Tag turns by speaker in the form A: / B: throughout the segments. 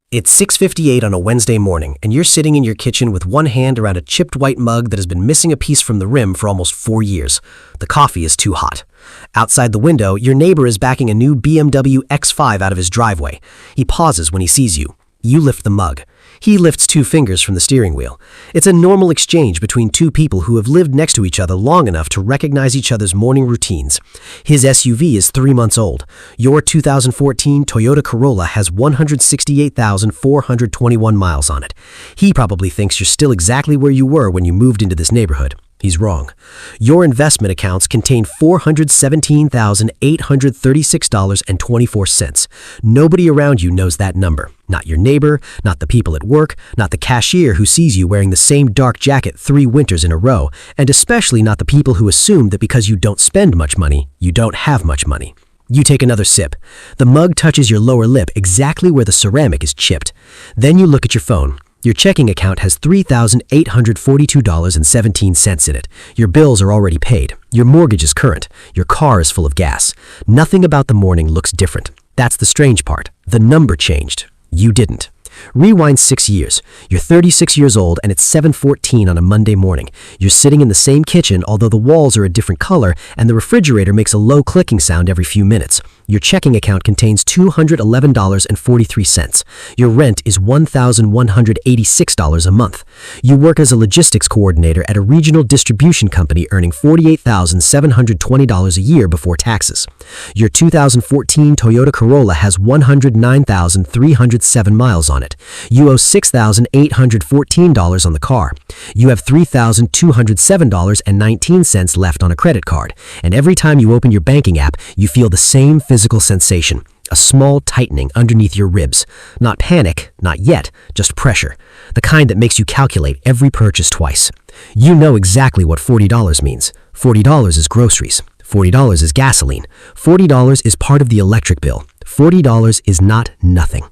A: It's 6:58 on a Wednesday morning, and you're sitting in your kitchen with one hand around a chipped white mug that has been missing a piece from the rim for almost 4 years. The coffee is too hot. Outside the window, your neighbor is backing a new BMW X5 out of his driveway. He pauses when he sees you. You lift the mug. He lifts 2 fingers from the steering wheel. It's a normal exchange between 2 people who have lived next to each other long enough to recognize each other's morning routines. His SUV is 3 months old. Your 2014 Toyota Corolla has 168,421 miles on it. He probably thinks you're still exactly where you were when you moved into this neighborhood. He's wrong. Your investment accounts contain $417,836.24. Nobody around you knows that number. Not your neighbor, not the people at work, not the cashier who sees you wearing the same dark jacket 3 winters in a row, and especially not the people who assume that because you don't spend much money, you don't have much money. You take another sip. The mug touches your lower lip exactly where the ceramic is chipped. Then you look at your phone. Your checking account has $3,842.17 in it. Your bills are already paid. Your mortgage is current. Your car is full of gas. Nothing about the morning looks different. That's the strange part. The number changed. You didn't. Rewind 6 years. You're 36 years old and it's 7:14 on a Monday morning. You're sitting in the same kitchen, although the walls are a different color and the refrigerator makes a low clicking sound every few minutes. Your checking account contains $211.43. Your rent is $1,186 a month. You work as a logistics coordinator at a regional distribution company earning $48,720 a year before taxes. Your 2014 Toyota Corolla has 109,307 miles on it. You owe $6,814 on the car. You have $3,207.19 left on a credit card. And every time you open your banking app, you feel the same physical sensation, a small tightening underneath your ribs. Not panic, not yet, just pressure, the kind that makes you calculate every purchase twice. You know exactly what $40 means. $40 is groceries. $40 is gasoline. $40 is part of the electric bill. $40 is not nothing.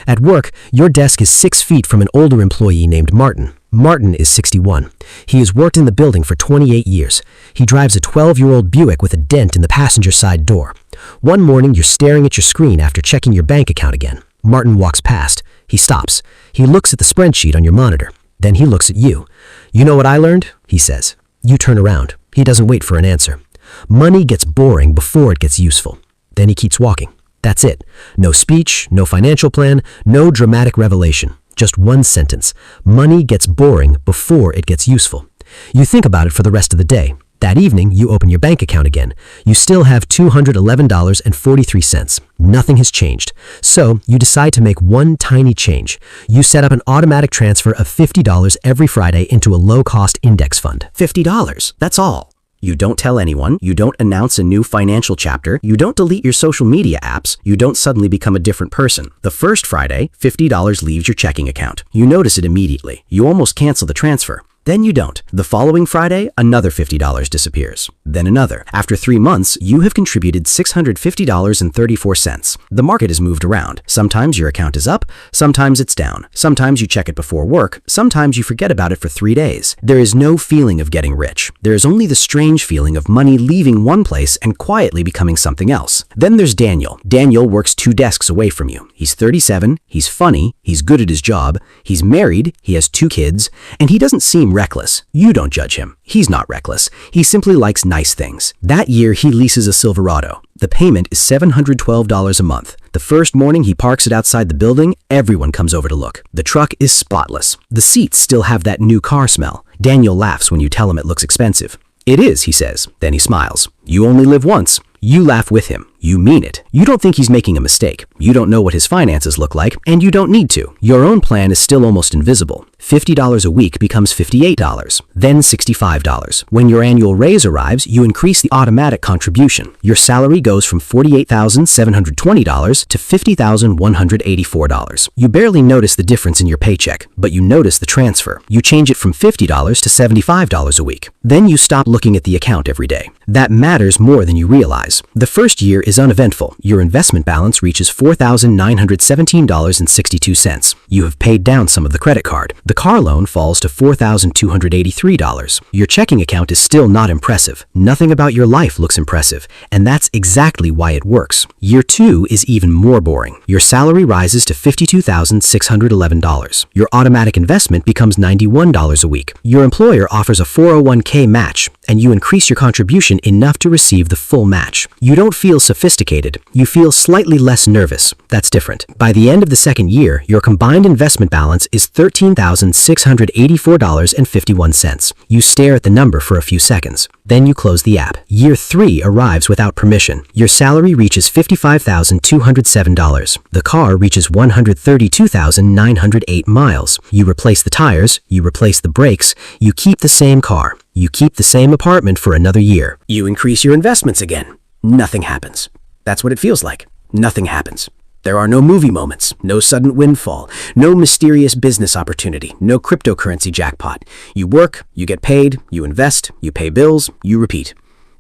A: At work, your desk is 6 feet from an older employee named Martin. Martin is 61. He has worked in the building for 28 years. He drives a 12-year-old Buick with a dent in the passenger side door. One morning, you're staring at your screen after checking your bank account again. Martin walks past. He stops. He looks at the spreadsheet on your monitor. Then he looks at you. "You know what I learned?" he says. You turn around. He doesn't wait for an answer. Money gets boring before it gets useful. Then he keeps walking. That's it. No speech, no financial plan, no dramatic revelation. Just one sentence. Money gets boring before it gets useful. You think about it for the rest of the day. That evening, you open your bank account again. You still have $211.43. Nothing has changed. So you decide to make one tiny change. You set up an automatic transfer of $50 every Friday into a low-cost index fund. $50, that's all. You don't tell anyone, you don't announce a new financial chapter, you don't delete your social media apps, you don't suddenly become a different person. The first Friday, $50 leaves your checking account. You notice it immediately. You almost cancel the transfer. Then you don't. The following Friday, another $50 disappears. Then another. After 3 months, you have contributed $650.34. The market has moved around. Sometimes your account is up, sometimes it's down. Sometimes you check it before work, sometimes you forget about it for 3 days. There is no feeling of getting rich. There is only the strange feeling of money leaving one place and quietly becoming something else. Then there's Daniel. Daniel works 2 desks away from you. He's 37, he's funny, he's good at his job, he's married, he has 2 kids, and he doesn't seem reckless. You don't judge him. He's not reckless. He simply likes nice things. That year, he leases a Silverado. The payment is $712 a month. The first morning he parks it outside the building, everyone comes over to look. The truck is spotless. The seats still have that new car smell. Daniel laughs when you tell him it looks expensive. "It is," he says. Then he smiles. "You only live once." You laugh with him. You mean it. You don't think he's making a mistake. You don't know what his finances look like, and you don't need to. Your own plan is still almost invisible. $50 a week becomes $58, then $65. When your annual raise arrives, you increase the automatic contribution. Your salary goes from $48,720 to $50,184. You barely notice the difference in your paycheck, but you notice the transfer. You change it from $50 to $75 a week. Then you stop looking at the account every day. That matters more than you realize. The first year is uneventful. Your investment balance reaches $4,917.62. You have paid down some of the credit card. The car loan falls to $4,283. Your checking account is still not impressive. Nothing about your life looks impressive, and that's exactly why it works. Year 2 is even more boring. Your salary rises to $52,611. Your automatic investment becomes $91 a week. Your employer offers a 401k match, and you increase your contribution enough to receive the full match. You don't feel sophisticated. You feel slightly less nervous. That's different. By the end of the second year, your combined investment balance is $13,684.51. You stare at the number for a few seconds. Then you close the app. Year 3 arrives without permission. Your salary reaches $55,207. The car reaches 132,908 miles. You replace the tires, you replace the brakes, you keep the same car. You keep the same apartment for another year. You increase your investments again. Nothing happens. That's what it feels like. Nothing happens. There are no movie moments, no sudden windfall, no mysterious business opportunity, no cryptocurrency jackpot. You work, you get paid, you invest, you pay bills, you repeat.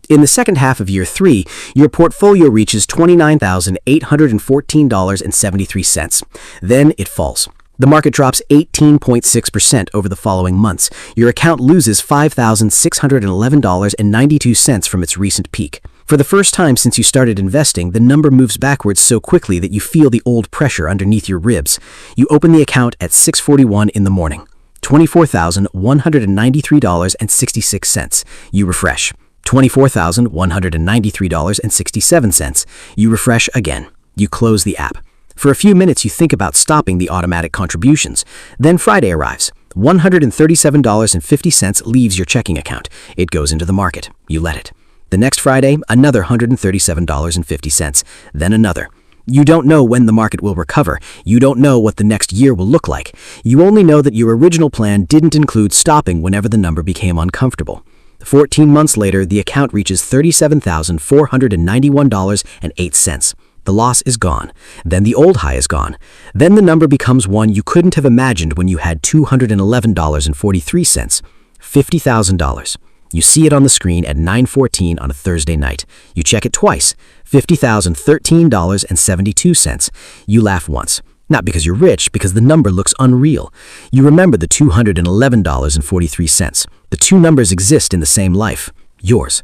A: In the second half of year 3, your portfolio reaches $29,814.73. Then it falls. The market drops 18.6% over the following months. Your account loses $5,611.92 from its recent peak. For the first time since you started investing, the number moves backwards so quickly that you feel the old pressure underneath your ribs. You open the account at 6:41 in the morning. $24,193.66. You refresh. $24,193.67. You refresh again. You close the app. For a few minutes, you think about stopping the automatic contributions. Then Friday arrives. $137.50 leaves your checking account. It goes into the market. You let it. The next Friday, another $137.50. Then another. You don't know when the market will recover. You don't know what the next year will look like. You only know that your original plan didn't include stopping whenever the number became uncomfortable. 14 months later, the account reaches $37,491.08. The loss is gone. Then the old high is gone. Then the number becomes one you couldn't have imagined when you had $211.43. $50,000. You see it on the screen at 9:14 on a Thursday night. You check it twice. $50,013.72. You laugh once. Not because you're rich, because the number looks unreal. You remember the $211.43. The two numbers exist in the same life. Yours.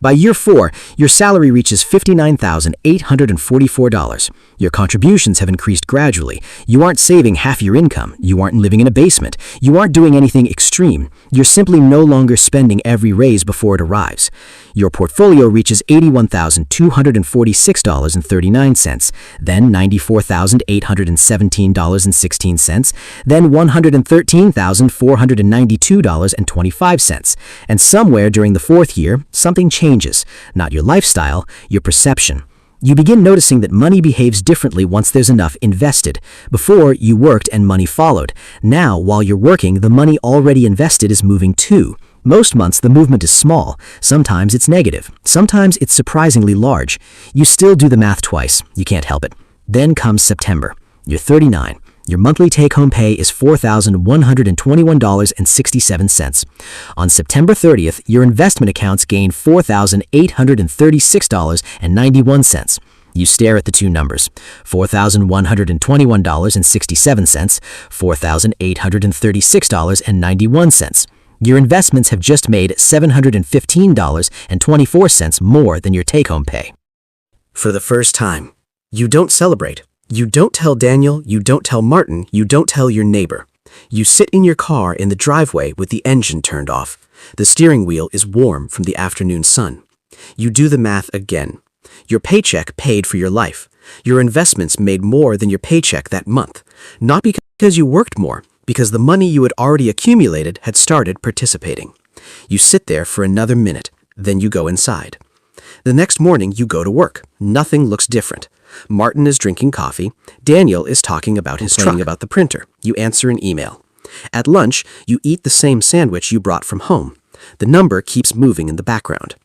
A: By year 4, your salary reaches $59,844. Your contributions have increased gradually. You aren't saving half your income. You aren't living in a basement. You aren't doing anything extreme. You're simply no longer spending every raise before it arrives. Your portfolio reaches $81,246.39, then $94,817.16, then $113,492.25. And somewhere during the 4th year, something changes. Not your lifestyle, your perception. You begin noticing that money behaves differently once there's enough invested. Before, you worked and money followed. Now, while you're working, the money already invested is moving too. Most months, the movement is small. Sometimes it's negative. Sometimes it's surprisingly large. You still do the math twice. You can't help it. Then comes September. You're 39. Your monthly take-home pay is $4,121.67. On September 30th, your investment accounts gain $4,836.91. You stare at the two numbers, $4,121.67, $4,836.91. Your investments have just made $715.24 more than your take-home pay. For the first time, you don't celebrate. You don't tell Daniel, you don't tell Martin, you don't tell your neighbor. You sit in your car in the driveway with the engine turned off. The steering wheel is warm from the afternoon sun. You do the math again. Your paycheck paid for your life. Your investments made more than your paycheck that month. Not because you worked more, because the money you had already accumulated had started participating. You sit there for another minute, then you go inside. The next morning, you go to work. Nothing looks different. Martin is drinking coffee. Daniel is talking about his truck, about the printer. You answer an email. At lunch, you eat the same sandwich you brought from home. The number keeps moving in the background.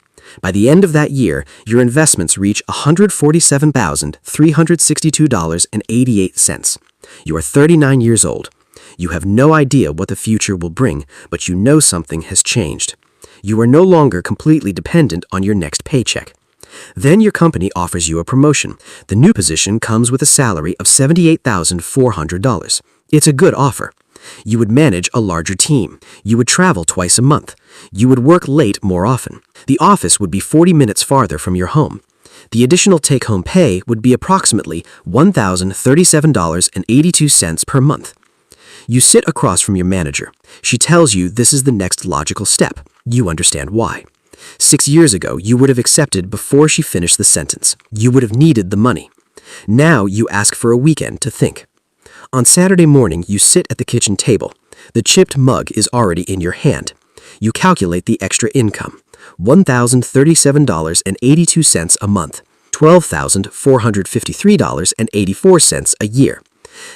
A: By the end of that year, your investments reach $147,362.88. You are 39 years old. You have no idea what the future will bring, but you know something has changed. You are no longer completely dependent on your next paycheck. Then your company offers you a promotion. The new position comes with a salary of $78,400. It's a good offer. You would manage a larger team. You would travel twice a month. You would work late more often. The office would be 40 minutes farther from your home. The additional take-home pay would be approximately $1,037.82 per month. You sit across from your manager. She tells you this is the next logical step. You understand why. 6 years ago, you would have accepted before she finished the sentence. You would have needed the money. Now you ask for a weekend to think. On Saturday morning, you sit at the kitchen table. The chipped mug is already in your hand. You calculate the extra income. $1,037.82 a month. $12,453.84 a year.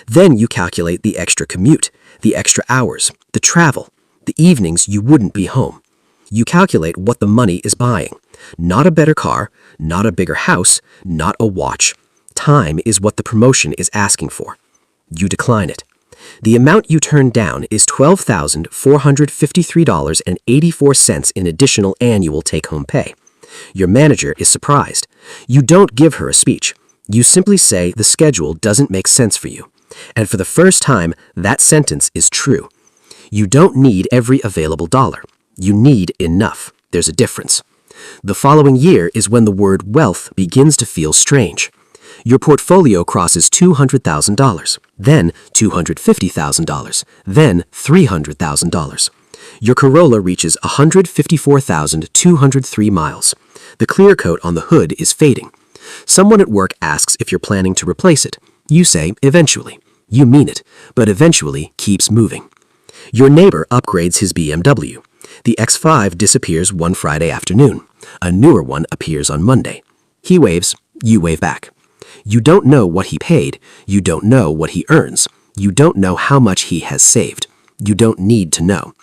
A: Then you calculate the extra commute, the extra hours, the travel, the evenings you wouldn't be home. You calculate what the money is buying. Not a better car, not a bigger house, not a watch. Time is what the promotion is asking for. You decline it. The amount you turn down is $12,453.84 in additional annual take-home pay. Your manager is surprised. You don't give her a speech. You simply say the schedule doesn't make sense for you. And for the first time, that sentence is true. You don't need every available dollar. You need enough. There's a difference. The following year is when the word wealth begins to feel strange. Your portfolio crosses $200,000, then $250,000, then $300,000. Your Corolla reaches 154,203 miles. The clear coat on the hood is fading. Someone at work asks if you're planning to replace it. You say, eventually. You mean it, but eventually keeps moving. Your neighbor upgrades his BMW. The X5 disappears one Friday afternoon. A newer one appears on Monday. He waves, you wave back. You don't know what he paid. You don't know what he earns. You don't know how much he has saved. You don't need to know.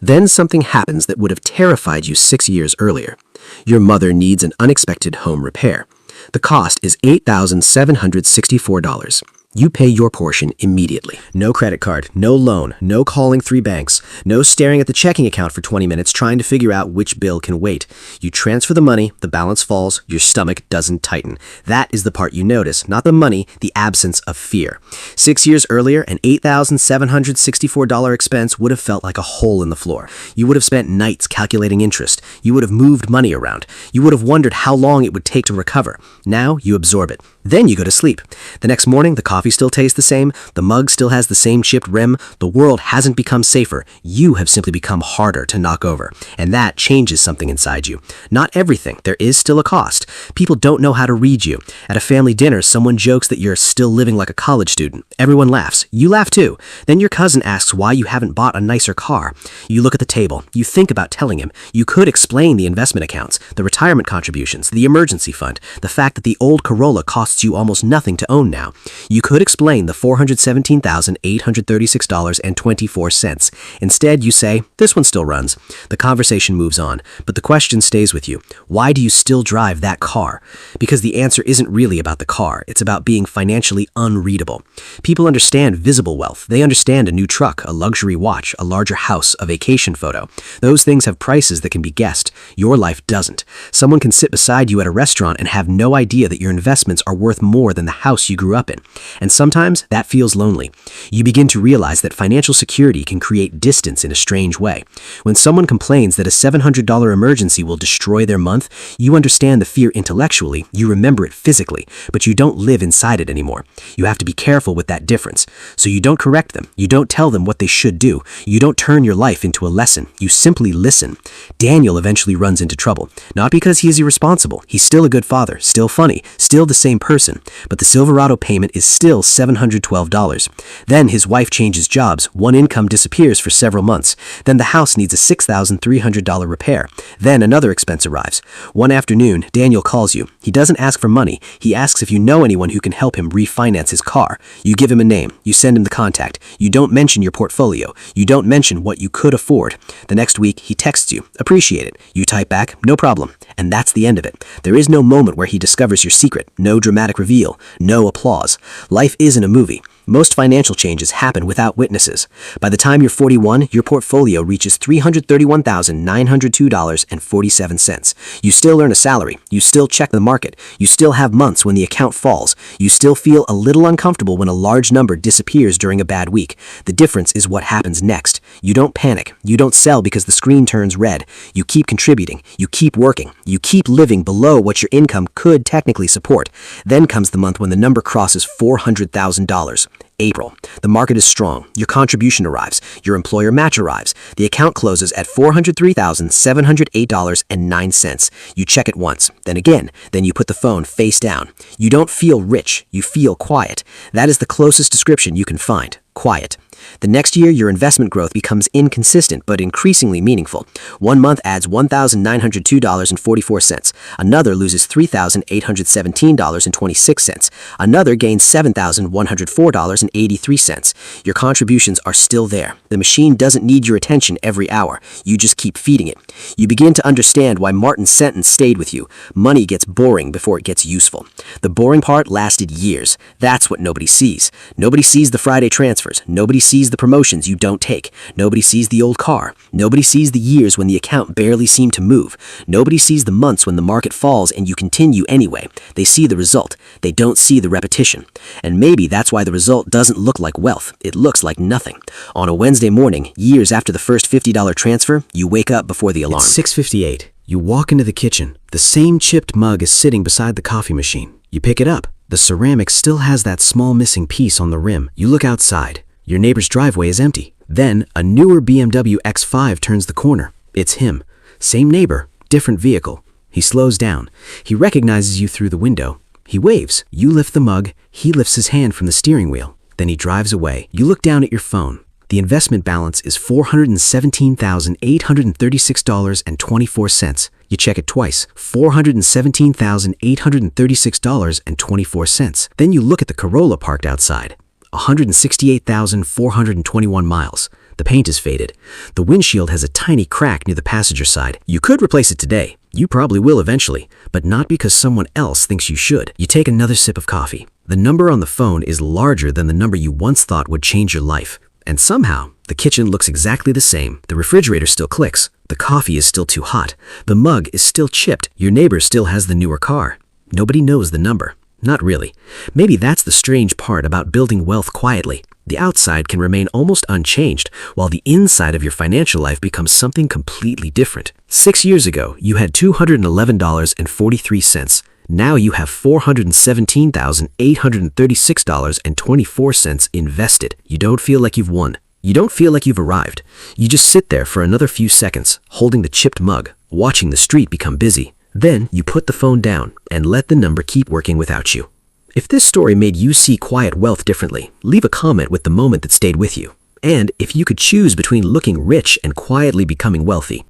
A: Then something happens that would have terrified you 6 years earlier. Your mother needs an unexpected home repair. The cost is $8,764. You pay your portion immediately. No credit card, no loan, no calling 3 banks, no staring at the checking account for 20 minutes trying to figure out which bill can wait. You transfer the money, the balance falls, your stomach doesn't tighten. That is the part you notice, not the money, the absence of fear. 6 years earlier, an $8,764 expense would have felt like a hole in the floor. You would have spent nights calculating interest. You would have moved money around. You would have wondered how long it would take to recover. Now you absorb it. Then you go to sleep. The next morning, the coffee still tastes the same, the mug still has the same chipped rim, the world hasn't become safer, you have simply become harder to knock over, and that changes something inside you. Not everything, there is still a cost. People don't know how to read you. At a family dinner, someone jokes that you're still living like a college student. Everyone laughs. You laugh too. Then your cousin asks why you haven't bought a nicer car. You look at the table. You think about telling him. You could explain the investment accounts, the retirement contributions, the emergency fund, the fact that the old Corolla costs you almost nothing to own now. You could explain the $417,836.24. Instead, you say, this one still runs. The conversation moves on, but the question stays with you. Why do you still drive that car? Because the answer isn't really about the car. It's about being financially unreadable. People understand visible wealth. They understand a new truck, a luxury watch, a larger house, a vacation photo. Those things have prices that can be guessed. Your life doesn't. Someone can sit beside you at a restaurant and have no idea that your investments are worth more than the house you grew up in. And sometimes that feels lonely. You begin to realize that financial security can create distance in a strange way. When someone complains that a $700 emergency will destroy their month, you understand the fear intellectually, you remember it physically, but you don't live inside it anymore. You have to be careful with that difference. So you don't correct them. You don't tell them what they should do. You don't turn your life into a lesson. You simply listen. Daniel eventually runs into trouble. Not because he is irresponsible. He's still a good father, still funny, still the same person. But the Silverado payment is still $712. Then his wife changes jobs. One income disappears for several months. Then the house needs a $6,300 repair. Then another expense arrives. One afternoon, Daniel calls you. He doesn't ask for money. He asks if you know anyone who can help him refinance his car. You give him a name. You send him the contact. You don't mention your portfolio. You don't mention what you could afford. The next week, he texts you. Appreciate it. You type back, no problem. And that's the end of it. There is no moment where he discovers your secret. No dramatic reveal. No applause. Life isn't a movie. Most financial changes happen without witnesses. By the time you're 41, your portfolio reaches $331,902.47. You still earn a salary, you still check the market, you still have months when the account falls, you still feel a little uncomfortable when a large number disappears during a bad week. The difference is what happens next. You don't panic, you don't sell because the screen turns red. You keep contributing, you keep working, you keep living below what your income could technically support. Then comes the month when the number crosses $400,000. April. The market is strong. Your contribution arrives. Your employer match arrives. The account closes at $403,708.09. You check it once, then again, then you put the phone face down. You don't feel rich, you feel quiet. That is the closest description you can find. Quiet. The next year, your investment growth becomes inconsistent but increasingly meaningful. One month adds $1,902.44. Another loses $3,817.26. Another gains $7,104.83. Your contributions are still there. The machine doesn't need your attention every hour. You just keep feeding it. You begin to understand why Martin's sentence stayed with you. Money gets boring before it gets useful. The boring part lasted years. That's what nobody sees. Nobody sees the Friday transfers. Nobody sees the promotions you don't take. Nobody sees the old car. Nobody sees the years when the account barely seemed to move. Nobody sees the months when the market falls and you continue anyway. They see the result. They don't see the repetition. And maybe that's why the result doesn't look like wealth. It looks like nothing. On a Wednesday morning, years after the first $50 transfer, you wake up before the alarm.
B: It's 6:58. You walk into the kitchen. The same chipped mug is sitting beside the coffee machine. You pick it up. The ceramic still has that small missing piece on the rim. You look outside. Your neighbor's driveway is empty. Then, a newer BMW X5 turns the corner. It's him. Same neighbor, different vehicle. He slows down. He recognizes you through the window. He waves. You lift the mug. He lifts his hand from the steering wheel. Then he drives away. You look down at your phone. The investment balance is $417,836.24. You check it twice. $417,836.24. Then you look at the Corolla parked outside. 168,421 miles. The paint is faded. The windshield has a tiny crack near the passenger side. You could replace it today. You probably will eventually, but not because someone else thinks you should. You take another sip of coffee. The number on the phone is larger than the number you once thought would change your life. And somehow, the kitchen looks exactly the same. The refrigerator still clicks. The coffee is still too hot. The mug is still chipped. Your neighbor still has the newer car. Nobody knows the number. Not really. Maybe that's the strange part about building wealth quietly. The outside can remain almost unchanged, while the inside of your financial life becomes something completely different. 6 years ago, you had $211.43. Now you have $417,836.24 invested. You don't feel like you've won. You don't feel like you've arrived. You just sit there for another few seconds, holding the chipped mug, watching the street become busy. Then you put the phone down and let the number keep working without you. If this story made you see quiet wealth differently, leave a comment with the moment that stayed with you. And if you could choose between looking rich and quietly becoming wealthy,